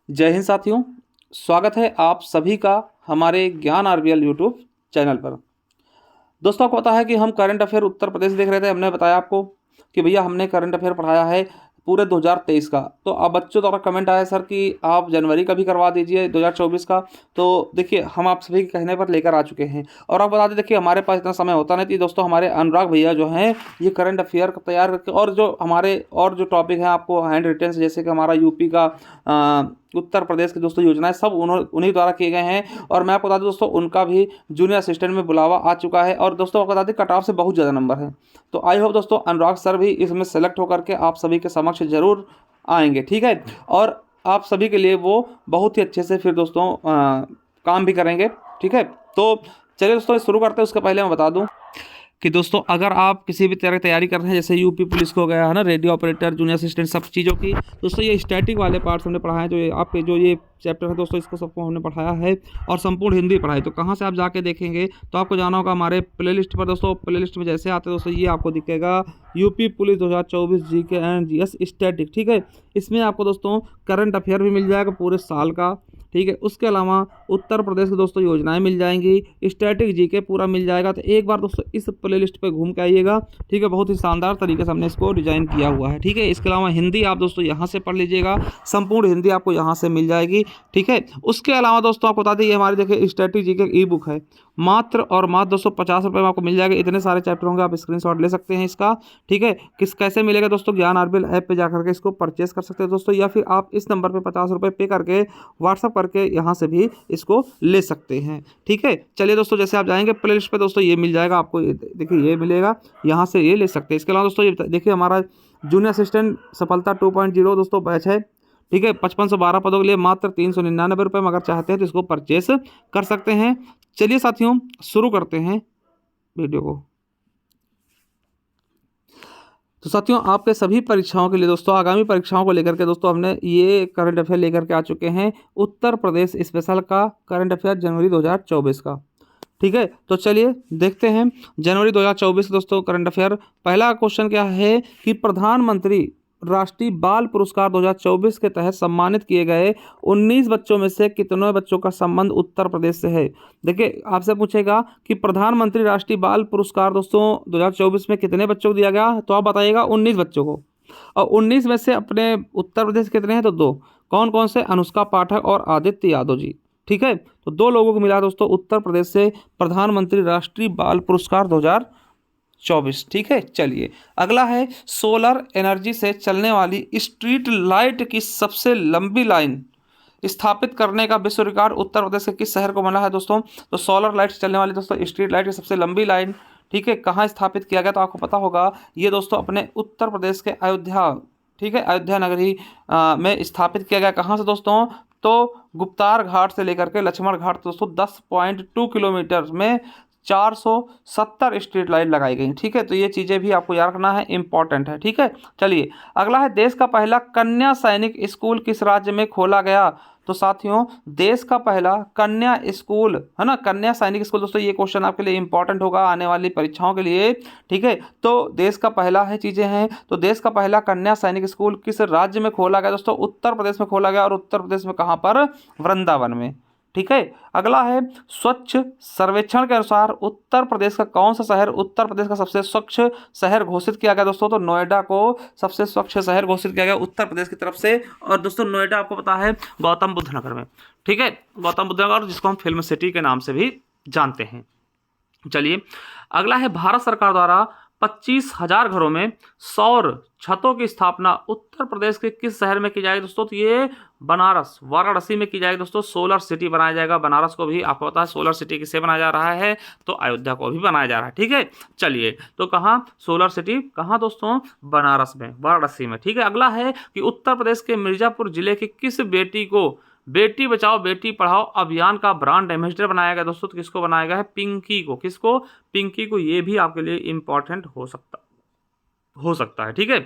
जय हिंद साथियों, स्वागत है आप सभी का हमारे ज्ञान आरबीएल यूट्यूब चैनल पर। दोस्तों, आपको पता है कि हम करंट अफेयर उत्तर प्रदेश देख रहे थे। हमने बताया आपको कि भैया हमने करंट अफेयर पढ़ाया है पूरे 2023 का। तो अब बच्चों द्वारा कमेंट आया सर कि आप जनवरी का भी करवा दीजिए 2024 का। तो देखिए, हम आप सभी के कहने पर लेकर आ चुके हैं। और आप बता दें, देखिए हमारे पास इतना समय होता नहीं थी दोस्तों। हमारे अनुराग भैया जो हैं ये करंट अफेयर तैयार करके और जो टॉपिक हैं आपको हैंड रिटन से, जैसे कि हमारा यूपी का उत्तर प्रदेश की दोस्तों योजनाएं सब उन्हीं द्वारा किए गए हैं। और मैं आपको बता दूं दोस्तों, उनका भी जूनियर असिस्टेंट में बुलावा आ चुका है। और दोस्तों आपको बता दें, कट ऑफ से बहुत ज़्यादा नंबर है। तो आई होप दोस्तों अनुराग सर भी इसमें सेलेक्ट होकर के आप सभी के समक्ष जरूर आएंगे, ठीक है। और आप सभी के लिए वो बहुत ही अच्छे से फिर दोस्तों काम भी करेंगे, ठीक है। तो चलिए दोस्तों शुरू करते हैं। उसके पहले मैं बता दूं कि दोस्तों अगर आप किसी भी तरह की तैयारी कर रहे हैं, जैसे यूपी पुलिस को हो गया है ना, रेडियो ऑपरेटर, जूनियर असिस्टेंट, सब चीज़ों की, दोस्तों ये स्टैटिक वाले पार्ट्स हमने पढ़ाए हैं। जो आपके जो ये चैप्टर है दोस्तों, इसको सबको हमने पढ़ाया है और संपूर्ण हिंदी पढ़ाई। तो कहाँ से आप जाके देखेंगे, तो आपको जाना होगा हमारे प्लेलिस्ट पर दोस्तों। प्लेलिस्ट में जैसे आते हैं दोस्तों, ये आपको दिखेगा UP police 2024 GK and GS static, ठीक है। इसमें आपको दोस्तों करंट अफेयर भी मिल जाएगा पूरे साल का, ठीक है। उसके अलावा उत्तर प्रदेश की दोस्तों योजनाएं मिल जाएंगी, स्टैटिक जीके पूरा मिल जाएगा। तो एक बार दोस्तों इस प्लेलिस्ट पे घूम के आइएगा, ठीक है। बहुत ही शानदार तरीके से हमने इसको डिजाइन किया हुआ है, ठीक है। इसके अलावा हिंदी आप दोस्तों यहाँ से पढ़ लीजिएगा, संपूर्ण हिंदी आपको यहाँ से मिल जाएगी, ठीक है। उसके अलावा दोस्तों आपको बता दें, ये हमारी देखिए स्टैटिक जीके ई बुक है, मात्र और मात्र दोस्तों 50 रुपये में आपको मिल जाएगा। इतने सारे चैप्टर होंगे, आप स्क्रीनशॉट ले सकते हैं इसका, ठीक है। कैसे मिलेगा दोस्तों, ज्ञान आरबीएल ऐप पे जाकर के इसको परचेस कर सकते हैं दोस्तों, या फिर आप इस नंबर पे 50 रुपये पे करके व्हाट्सअप करके यहाँ से भी इसको ले सकते हैं, ठीक है। चलिए दोस्तों, जैसे आप जाएंगे प्ले लिस्ट पे दोस्तों, ये मिल जाएगा आपको, देखिए ये मिलेगा, यहाँ से ये ले सकते हैं। इसके अलावा दोस्तों ये देखिए हमारा जूनियर असिस्टेंट सफलता 2.0 दोस्तों बैच है, ठीक है। 55 से 12 पदों के लिए मात्र 399 रुपये में अगर चाहते हैं तो इसको परचेस कर सकते हैं। चलिए साथियों शुरू करते हैं वीडियो को। तो साथियों, आपके सभी परीक्षाओं के लिए दोस्तों, आगामी परीक्षाओं को लेकर के दोस्तों हमने ये करंट अफेयर लेकर के आ चुके हैं, उत्तर प्रदेश स्पेशल का करंट अफेयर जनवरी 2024 का, ठीक है। तो चलिए देखते हैं जनवरी 2024 दोस्तों करंट अफेयर। पहला क्वेश्चन क्या है कि प्रधानमंत्री राष्ट्रीय बाल पुरस्कार 2024 के तहत सम्मानित किए गए 19 बच्चों में से कितने बच्चों का संबंध उत्तर प्रदेश से है। देखिए आपसे पूछेगा कि प्रधानमंत्री राष्ट्रीय बाल पुरस्कार दोस्तों 2024 में कितने बच्चों को दिया गया, तो आप बताइएगा 19 बच्चों को। और 19 में से अपने उत्तर प्रदेश कितने हैं, तो दो। कौन कौन से, अनुष्का पाठक और आदित्य यादव जी, ठीक है। तो दो लोगों को मिला दोस्तों उत्तर प्रदेश से प्रधानमंत्री राष्ट्रीय बाल पुरस्कार 2024, ठीक है। चलिए अगला है, सोलर एनर्जी से चलने वाली स्ट्रीट लाइट की सबसे लंबी लाइन स्थापित करने का विश्व रिकॉर्ड उत्तर प्रदेश के किस शहर को मिला है दोस्तों। तो सोलर लाइट से चलने वाली दोस्तों स्ट्रीट लाइट की सबसे लंबी लाइन, ठीक है, कहाँ स्थापित किया गया, तो आपको पता होगा ये दोस्तों अपने उत्तर प्रदेश के अयोध्या, ठीक है, अयोध्या नगरी में स्थापित किया गया। कहाँ से दोस्तों, तो गुप्तार घाट से लेकर के लक्ष्मण घाट दोस्तों 10.2 किलोमीटर में 470 स्ट्रीट लाइट लगाई गई, ठीक है। तो ये चीज़ें भी आपको याद रखना है, इंपॉर्टेंट है, ठीक है। चलिए अगला है, देश का पहला कन्या सैनिक स्कूल किस राज्य में खोला गया। तो साथियों देश का पहला कन्या स्कूल है ना, कन्या सैनिक स्कूल दोस्तों, ये क्वेश्चन आपके लिए इंपॉर्टेंट होगा आने वाली परीक्षाओं के लिए, ठीक है। तो देश का पहला है, चीज़ें हैं, तो देश का पहला कन्या सैनिक स्कूल किस राज्य में खोला गया दोस्तों, उत्तर प्रदेश में खोला गया। और उत्तर प्रदेश में कहाँ पर, वृंदावन में, ठीक है। अगला है, स्वच्छ सर्वेक्षण के अनुसार उत्तर प्रदेश का कौन सा शहर उत्तर प्रदेश का सबसे स्वच्छ शहर घोषित किया गया दोस्तों। तो नोएडा को सबसे स्वच्छ शहर घोषित किया गया उत्तर प्रदेश की तरफ से। और दोस्तों नोएडा आपको पता है गौतम बुद्ध नगर में, ठीक है, गौतम बुद्ध नगर, जिसको हम फिल्म सिटी के नाम से भी जानते हैं। चलिए अगला है, भारत सरकार द्वारा 25,000 घरों में सौर छतों की स्थापना उत्तर प्रदेश के किस शहर में की जाएगी दोस्तों। तो ये बनारस, वाराणसी में की जाएगी दोस्तों। सोलर सिटी बनाया जाएगा बनारस को भी, आपको पता है सोलर सिटी किसे बनाया जा रहा है, तो अयोध्या को भी बनाया जा रहा है, ठीक है। चलिए तो कहाँ सोलर सिटी, कहाँ दोस्तों, बनारस में, वाराणसी में, ठीक है। अगला है कि उत्तर प्रदेश के मिर्जापुर जिले की किस बेटी को बेटी बचाओ बेटी पढ़ाओ अभियान का ब्रांड एम्बेसडर बनाया गया दोस्तों। तो किसको बनाया गया है, पिंकी को। किसको, पिंकी को। ये भी आपके लिए इंपॉर्टेंट हो सकता है, ठीक है।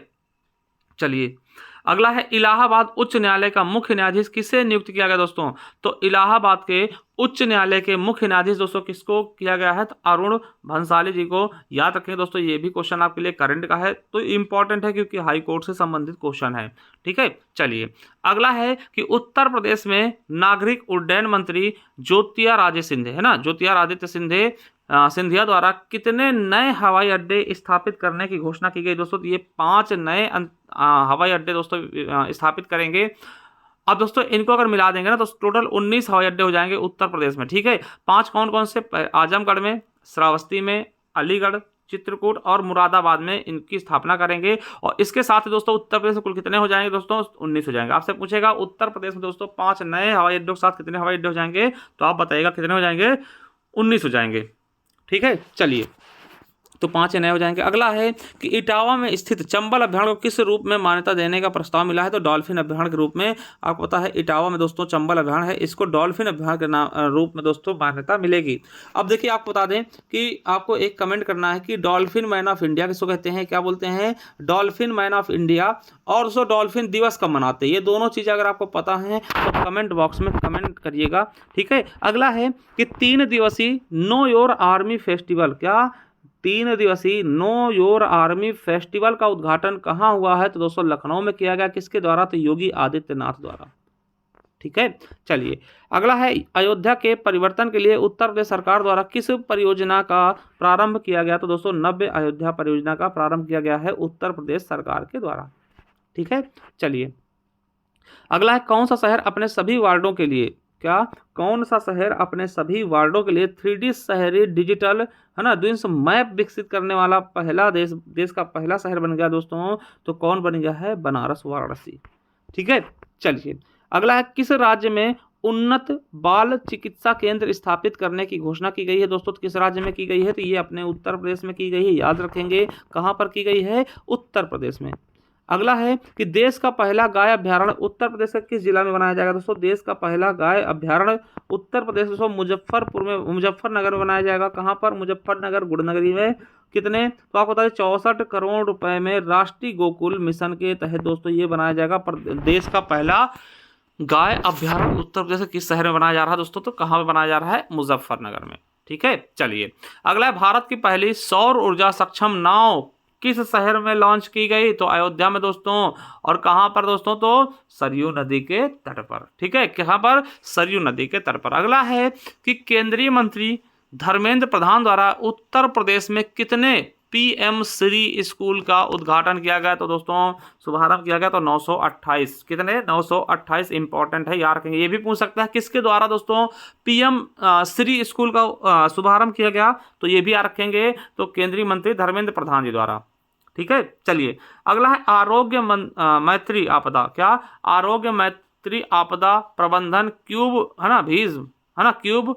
चलिए अगला है इलाहाबाद उच्च न्यायालय का मुख्य न्यायाधीश किसे नियुक्त किया गया दोस्तों? तो इलाहाबाद के उच्च न्यायालय के मुख्य न्यायाधीश दोस्तों किसको किया गया है? तो अरुण भंसाली जी को। याद रखें दोस्तों, ये भी क्वेश्चन आपके लिए करंट का है, तो इंपॉर्टेंट है क्योंकि हाई कोर्ट से संबंधित क्वेश्चन है। ठीक है, चलिए अगला है कि उत्तर प्रदेश में नागरिक उड्डयन मंत्री ज्योतिरादित्य सिंधिया, है ना, ज्योतिरादित्य सिंधिया द्वारा कितने नए हवाई अड्डे स्थापित करने की घोषणा की गई दोस्तों? तो ये 5 नए हवाई अड्डे दोस्तों स्थापित करेंगे। अब दोस्तों इनको अगर मिला देंगे ना तो टोटल 19 हवाई अड्डे हो जाएंगे उत्तर प्रदेश में। ठीक है, 5 कौन कौन से? आजमगढ़ में, श्रावस्ती में, अलीगढ़, चित्रकूट और मुरादाबाद में इनकी स्थापना करेंगे। और इसके साथ ही दोस्तों उत्तर प्रदेश में कुल कितने हो जाएंगे दोस्तों? 19 हो जाएंगे। आपसे पूछेगा उत्तर प्रदेश में दोस्तों 5 नए हवाई अड्डों के साथ कितने हवाई अड्डे हो जाएंगे, तो आप बताइएगा कितने हो जाएंगे? 19 हो जाएंगे। ठीक है, चलिए तो 5 नए हो जाएंगे। अगला है कि इटावा में स्थित चंबल अभ्यारण्य को किस रूप में मान्यता देने का प्रस्ताव मिला है? तो डॉल्फिन अभ्यारण्य के रूप में। आपको पता है इटावा में दोस्तों चंबल अभ्यारण्य है, इसको डॉल्फिन अभ्यारण्य के नाम रूप में दोस्तों मान्यता मिलेगी। अब देखिए आपको बता दें कि आपको एक कमेंट करना है कि डॉल्फिन मैन ऑफ इंडिया किसको कहते हैं? क्या बोलते हैं? Dolphin man of India. और दोस्तों डॉल्फिन दिवस कब मनाते हैं? ये दोनों चीज़ें अगर आपको पता है तो कमेंट बॉक्स में कमेंट करिएगा। ठीक है, अगला है कि 3 दिवसीय नो योर आर्मी फेस्टिवल, क्या 3 दिवसीय नो योर आर्मी फेस्टिवल का उद्घाटन कहाँ हुआ है? तो दोस्तों लखनऊ में किया गया। किसके द्वारा? तो योगी आदित्यनाथ द्वारा। ठीक है, चलिए अगला है अयोध्या के परिवर्तन के लिए उत्तर प्रदेश सरकार द्वारा किस परियोजना का प्रारंभ किया गया? तो दोस्तों नव्य अयोध्या परियोजना का प्रारंभ किया गया है उत्तर प्रदेश सरकार के द्वारा। ठीक है, चलिए अगला है कौन सा शहर अपने सभी वार्डों के लिए, क्या कौन सा शहर अपने सभी वार्डों के लिए 3D शहरी डिजिटल, है ना, द्विंश मैप विकसित करने वाला पहला देश का पहला शहर बन गया दोस्तों? तो कौन बन गया है? बनारस, वाराणसी। ठीक है, चलिए अगला है किस राज्य में उन्नत बाल चिकित्सा केंद्र स्थापित करने की घोषणा की गई है दोस्तों? तो किस राज्य में की गई है? तो ये अपने उत्तर प्रदेश में की गई है। याद रखेंगे कहाँ पर की गई है? उत्तर प्रदेश में। अगला है कि देश का पहला गाय अभ्यारण्य उत्तर प्रदेश का किस जिला में बनाया जाएगा दोस्तों? देश का पहला गाय अभ्यारण्य उत्तर प्रदेश दोस्तों मुजफ्फरनगर में बनाया जाएगा। कहाँ पर? मुजफ्फरनगर, गुड़नगरी में। कितने? तो आपको बता दें 64 करोड़ रुपए में राष्ट्रीय गोकुल मिशन के तहत दोस्तों ये बनाया जाएगा। पर देश का पहला गाय अभ्यारण्य उत्तर प्रदेश के किस शहर में बनाया जा रहा है दोस्तों? तो कहाँ पर बनाया जा रहा है? मुजफ्फरनगर में। ठीक है, चलिए अगला है भारत की पहली सौर ऊर्जा सक्षम नाव किस शहर में लॉन्च की गई? तो अयोध्या में दोस्तों। और कहां पर दोस्तों? तो सरयू नदी के तट पर। ठीक है, कहां पर? सरयू नदी के तट पर। अगला है कि केंद्रीय मंत्री धर्मेंद्र प्रधान द्वारा उत्तर प्रदेश में कितने PM श्री स्कूल का उद्घाटन किया गया? तो दोस्तों शुभारंभ किया गया तो 928। कितने? 928 इंपॉर्टेंट है, याद रखेंगे। ये भी पूछ सकता है किसके द्वारा दोस्तों PM श्री स्कूल का शुभारंभ किया गया? तो ये भी याद रखेंगे, तो केंद्रीय मंत्री धर्मेंद्र प्रधान जी द्वारा। ठीक है, चलिए अगला है आरोग्य मैत्री आपदा, क्या आरोग्य मैत्री आपदा प्रबंधन क्यूब, है ना, भीष्म, है ना, क्यूब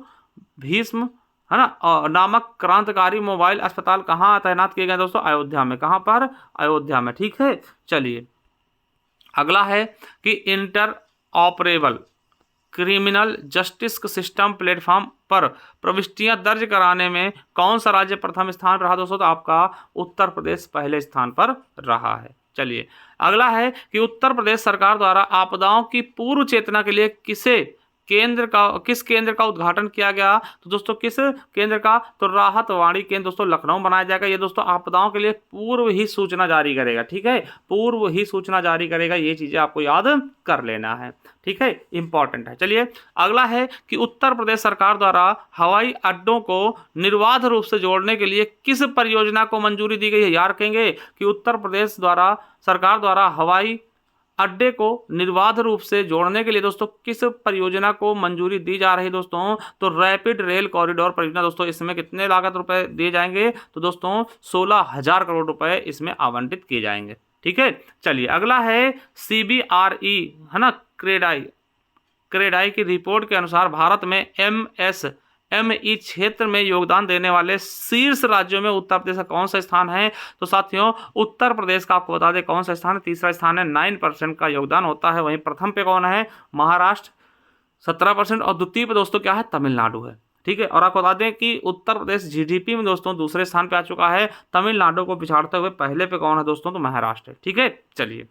भीष्म, है ना, नामक क्रांतिकारी मोबाइल अस्पताल कहाँ तैनात किए गए दोस्तों? अयोध्या में। कहाँ पर? अयोध्या में। ठीक है, चलिए अगला है कि inter operable criminal justice system platform पर प्रविष्टियां दर्ज कराने में कौन सा राज्य प्रथम स्थान पर रहा दोस्तों? तो आपका उत्तर प्रदेश पहले स्थान पर रहा है। चलिए अगला है कि उत्तर प्रदेश सरकार द्वारा आपदाओं की पूर्व चेतना के लिए किस केंद्र का उद्घाटन किया गया? तो दोस्तों किस केंद्र का? तो राहत वाणी केंद्र दोस्तों लखनऊ बनाया जाएगा। ये दोस्तों आपदाओं के लिए पूर्व ही सूचना जारी करेगा। ठीक है, पूर्व ही सूचना जारी करेगा। ये चीजें आपको याद कर लेना है। ठीक है, इंपॉर्टेंट है। चलिए अगला है कि उत्तर प्रदेश सरकार द्वारा हवाई अड्डों को निर्बाध रूप से जोड़ने के लिए किस परियोजना को मंजूरी दी गई है? याद रखेंगे कि उत्तर प्रदेश द्वारा सरकार द्वारा हवाई अड्डे को निर्बाध रूप से जोड़ने के लिए दोस्तों किस परियोजना को मंजूरी दी जा रही है दोस्तों? तो रैपिड रेल कॉरिडोर परियोजना दोस्तों। इसमें कितने लागत रुपए दिए जाएंगे? तो दोस्तों 16,000 करोड़ रुपए इसमें आवंटित किए जाएंगे। ठीक है, चलिए अगला है CBRE, है ना, क्रेडाई की रिपोर्ट के अनुसार भारत में MSME क्षेत्र में योगदान देने वाले शीर्ष राज्यों में उत्तर प्रदेश का कौन सा स्थान है? तो साथियों उत्तर प्रदेश का आपको बता दें कौन सा स्थान है। तीसरा स्थान है, 9% का योगदान होता है। वहीं प्रथम पे कौन है? महाराष्ट्र 17%। और द्वितीय पे दोस्तों क्या है? तमिलनाडु है। ठीक है, और आपको बता दें कि उत्तर प्रदेश GDP में दोस्तों दूसरे स्थान पे आ चुका है, तमिलनाडु को पिछाड़ते हुए। पहले पे कौन है दोस्तों? तो महाराष्ट्र है। ठीक है, चलिए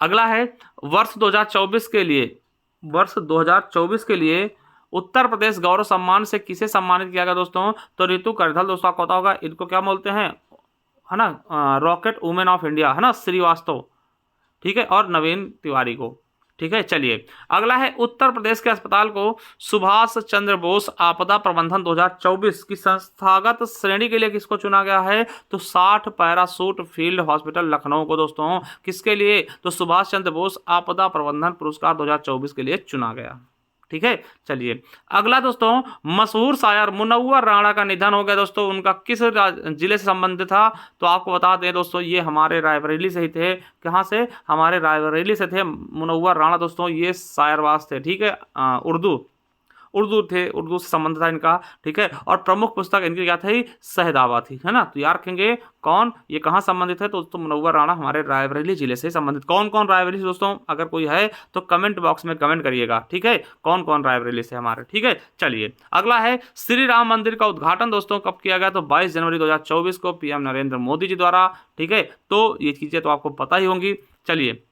अगला है वर्ष 2024 के लिए, वर्ष 2024 के लिए उत्तर प्रदेश गौरव सम्मान से किसे सम्मानित किया गया दोस्तों? तो रितु करधल दोस्तों, आपको पता होगा इनको क्या बोलते हैं, है ना, रॉकेट वुमेन ऑफ इंडिया, है ना, श्रीवास्तव, ठीक है, और नवीन तिवारी को, ठीक है। चलिए अगला है उत्तर प्रदेश के अस्पताल को सुभाष चंद्र बोस आपदा प्रबंधन 2024 की संस्थागत श्रेणी के लिए किसको चुना गया है? तो 60 पैरासूट फील्ड हॉस्पिटल लखनऊ को दोस्तों किसके लिए? तो सुभाष चंद्र बोस आपदा प्रबंधन पुरस्कार 2024 के लिए चुना गया, ठीक है। चलिए अगला दोस्तों, मशहूर शायर मुनव्वर राणा का निधन हो गया दोस्तों, उनका किस जिले से संबंधित था? तो आपको बता दें दोस्तों, ये हमारे रायबरेली से ही थे। कहाँ से? हमारे रायबरेली से थे मुनव्वर राणा दोस्तों, ये शायरवास थे, ठीक है। उर्दू थे, उर्दू से संबंध था इनका, ठीक है। और प्रमुख पुस्तक इनकी क्या थी? शहदावा थी, है ना। तो याद रखेंगे कौन, ये कहाँ संबंधित है? तो दोस्तों मुनव्वर राणा हमारे रायबरेली जिले से संबंधित। कौन कौन रायबरेली से दोस्तों, अगर कोई है तो कमेंट बॉक्स में कमेंट करिएगा, ठीक है, कौन कौन रायबरेली से हमारे, ठीक है। चलिए अगला है श्री राम मंदिर का उद्घाटन दोस्तों कब किया गया? तो 22 जनवरी 2024 को पीएम नरेंद्र मोदी जी द्वारा, ठीक है। तो ये चीजें तो आपको पता ही होंगी। चलिए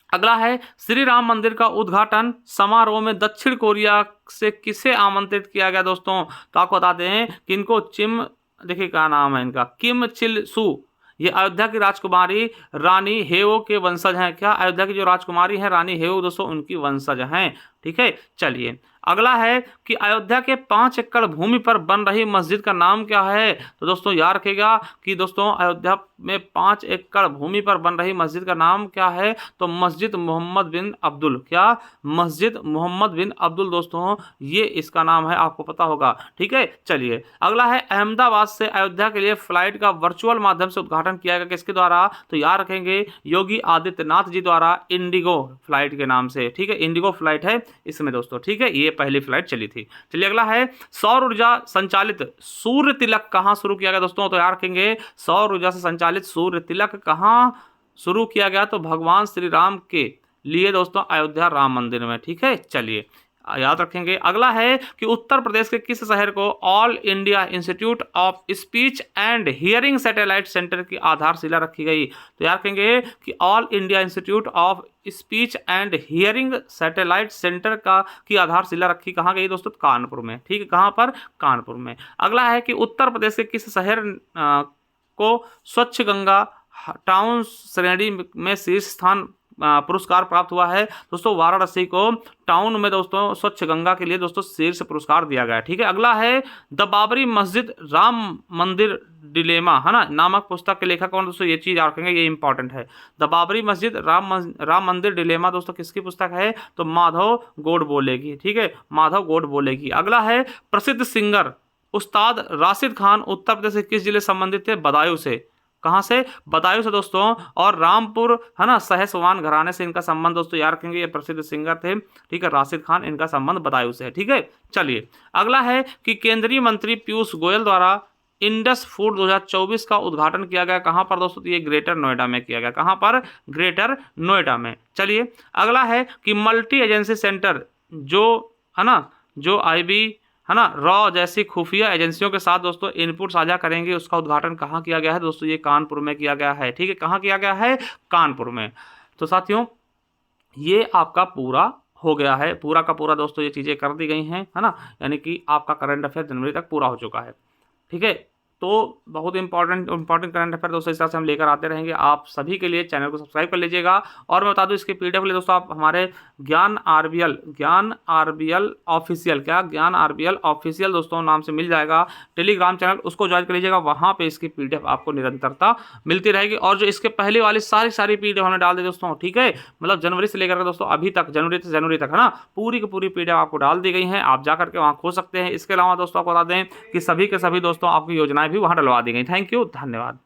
अगला है श्री राम मंदिर का उद्घाटन समारोह में दक्षिण कोरिया से किसे आमंत्रित किया गया दोस्तों? तो आपको बता दें कि इनको देखिए क्या नाम है इनका, किम चिल सू, ये अयोध्या की राजकुमारी रानी हेओ के वंशज हैं। क्या? अयोध्या की जो राजकुमारी है रानी हेओ दोस्तों, उनकी वंशज हैं, ठीक है। चलिए अगला है कि अयोध्या के 5 एकड़ भूमि पर बन रही मस्जिद का नाम क्या है? तो दोस्तों याद रखिएगा कि दोस्तों अयोध्या में 5 एकड़ भूमि पर बन रही मस्जिद का नाम क्या है? तो मस्जिद मोहम्मद बिन अब्दुल। क्या? मस्जिद मोहम्मद बिन अब्दुल दोस्तों, ये इसका नाम है, आपको पता होगा, ठीक है। चलिए अगला है अहमदाबाद से अयोध्या के लिए फ्लाइट का वर्चुअल माध्यम से उद्घाटन किया गया, किसके द्वारा? तो याद रखेंगे योगी आदित्यनाथ जी द्वारा, इंडिगो फ्लाइट के नाम से, ठीक है। इंडिगो फ्लाइट है इसमें दोस्तों, ठीक है, ये पहली फ्लाइट चली थी। चलिए अगला है सौर ऊर्जा संचालित सूर्य तिलक कहां शुरू किया गया दोस्तों? तो याद रखेंगे सौर ऊर्जा से संचालित सूर्य तिलक कहां शुरू किया गया? तो भगवान श्री राम के लिए दोस्तों अयोध्या राम मंदिर में, ठीक है। चलिए याद रखेंगे। अगला है कि उत्तर प्रदेश के किस शहर को all India institute of speech and hearing satellite centre की आधारशिला रखी गई? तो याद रखेंगे कि all India institute of speech and hearing satellite centre की आधारशिला रखी कहाँ गई दोस्तों? कानपुर में, ठीक है। कहाँ पर? कानपुर में। अगला है कि उत्तर प्रदेश के किस शहर को स्वच्छ गंगा टाउन श्रेणी में शीर्ष स्थान पुरस्कार प्राप्त हुआ है? दोस्तों वाराणसी को टाउन में दोस्तों स्वच्छ गंगा के लिए दोस्तों शीर्ष पुरस्कार दिया गया है, ठीक है। अगला है द बाबरी मस्जिद राम मंदिर डिलेमा, है ना, नामक पुस्तक के लेखक कौन दोस्तों? ये चीज आप रखेंगे, ये इंपॉर्टेंट है। द बाबरी मस्जिद राम मंदिर डिलेमा दोस्तों किसकी पुस्तक है? तो माधव गोडबोले की, ठीक है, माधव गोडबोले की। अगला है प्रसिद्ध सिंगर उस्ताद राशिद खान उत्तर प्रदेश के किस जिले संबंधित थे? बदायूं से। कहाँ से? बदायूं से दोस्तों। और रामपुर, है ना, सहसवान घराने से इनका संबंध दोस्तों याद रखेंगे, ये प्रसिद्ध सिंगर थे, ठीक है। राशिद खान, इनका संबंध बदायूं से है, ठीक है। चलिए अगला है कि केंद्रीय मंत्री पीयूष गोयल द्वारा इंडस फूड 2024 का उद्घाटन किया गया कहाँ पर दोस्तों? तो ये ग्रेटर नोएडा में किया गया। कहाँ पर? ग्रेटर नोएडा में। चलिए अगला है कि मल्टी एजेंसी सेंटर जो, है ना, जो IB, है ना, रॉ जैसी खुफिया एजेंसियों के साथ दोस्तों इनपुट साझा करेंगे, उसका उद्घाटन कहाँ किया गया है दोस्तों? ये कानपुर में किया गया है, ठीक है। कहाँ किया गया है? कानपुर में। तो साथियों ये आपका पूरा हो गया है, पूरा का पूरा दोस्तों ये चीज़ें कर दी गई हैं, है ना, यानी कि आपका करंट अफेयर जनवरी तक पूरा हो चुका है, ठीक है। तो बहुत इंपॉर्टेंट करंट अफेयर दोस्तों इस तरह से हम लेकर आते रहेंगे आप सभी के लिए। चैनल को सब्सक्राइब कर लीजिएगा। और मैं बता दूं इसके PDF के लिए दोस्तों आप हमारे ज्ञान RBL ऑफिशियल, क्या ज्ञान RBL ऑफिशियल दोस्तों नाम से मिल जाएगा टेलीग्राम चैनल, उसको ज्वाइन कर लीजिएगा। वहाँ पे इसकी PDF आपको निरंतरता मिलती रहेगी। और जो इसके पहले वाली सारी PDF हमने डाल दी दोस्तों, ठीक है, मतलब जनवरी से लेकर दोस्तों अभी तक, जनवरी तक, है ना, पूरी की पूरी PDF आपको डाल दी गई है, आप जा करके वहाँ खो सकते हैं। इसके अलावा दोस्तों आपको बता दें कि सभी के सभी दोस्तों आपकी योजनाएं भी वहां डलवा दी गई। थैंक यू, धन्यवाद।